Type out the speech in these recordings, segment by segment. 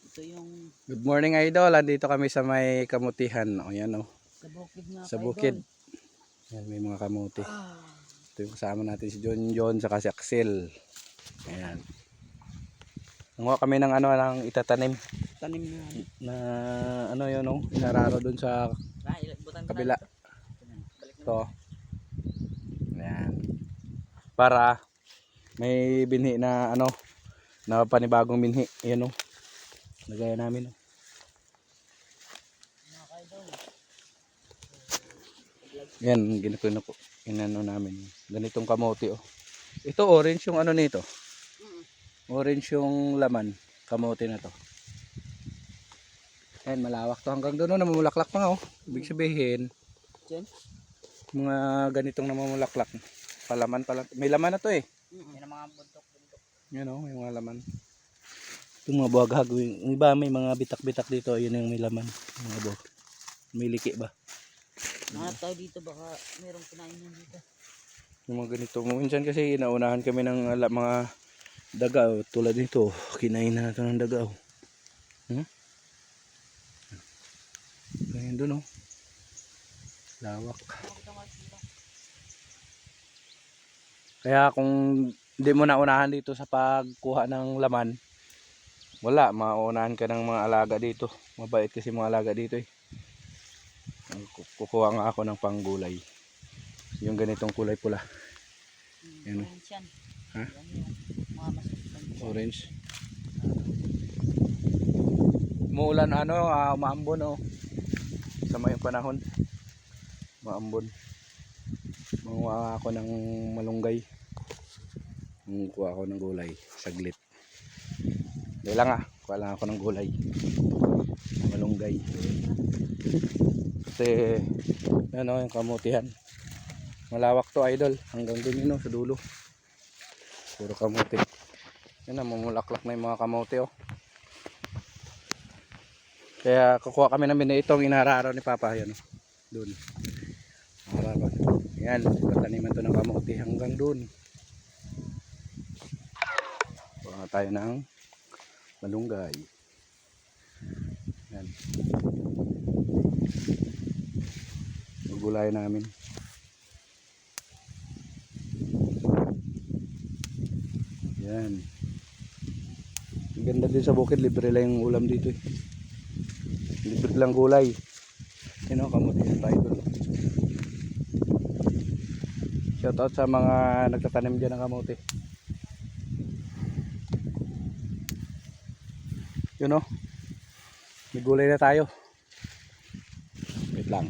Ito yung Good morning idol, andito kami sa may kamutihan. O yan o, sa bukid nga sa ka, bukid. idol. Yan, may mga kamuti. Ah, Ito yung kasama natin si John saka si Axel. Ayan. Nanguha kami ng ano, ng itatanim. tanim na ano. Na ano yun o, inararo dun sa Butan ko kabila. na dito. Balik na. Ito. Ayan. Para may binhi na ano, na panibagong binhi. Ayan o. Nagaya namin o. Mga ka-idol. Yan, ginano namin. Ganitong kamote oh. Ito orange yung ano nito. Orange yung laman, kamote na to. Yan, malawak to hanggang doon, oh, namumulaklak pa nga oh. Ibig sabihin, Diyan? mga ganitong namumulaklak. Palaman pala. May laman na to eh. Yan ang mga bundok. Yan oh, may mga laman. Itong mga buhaghag, yung iba may mga bitak-bitak dito, yun yung may laman. Mga buhag. May liki ba? Hanap tayo dito, baka merong kinainan dito. Yung mga ganito. Minsan kasi naunahan kami ng mga daga oh. Tulad nito, kinain na natin ng daga oh. Ganyan dun oh. Lawak. Kaya kung hindi mo naunahan dito sa pagkuha ng laman, wala, maunahan ka ng mga alaga dito. Mabait kasi mga alaga dito eh. Kukuha nga ako ng panggulay. Yung ganitong kulay pula. Yan. Orange yan. Ha? Yan yung mga masasipag. Orange. Umuulan ano, umaambon oh. Sama yung panahon. Umaambon. Manguha ako ng malunggay. Kuha ako ng gulay. Saglit. Hindi lang kuha lang ako ng gulay. Malunggay. Kasi ano yung kamutihan. Malawak to idol. Hanggang dun yun sa dulo. Puro kamuti. Yan na, mamulaklak na yung mga kamote oh. Kaya kukuha kami ng itong inararaw ni Papa yan oh. Doon. Inararaw. Yan, taniman to ng kamote hanggang doon. Kuha tayo ng malunggay. Yan. Gugulay namin. Yan. Ang ganda din sa bukid, libre lang yung ulam dito eh. Libre lang gulay. Yan o, kamuti tayo doon. Shoutout sa mga nagtatanim dyan ng kamuti. Yun o. May gulay na tayo. Wait lang.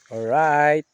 Alright.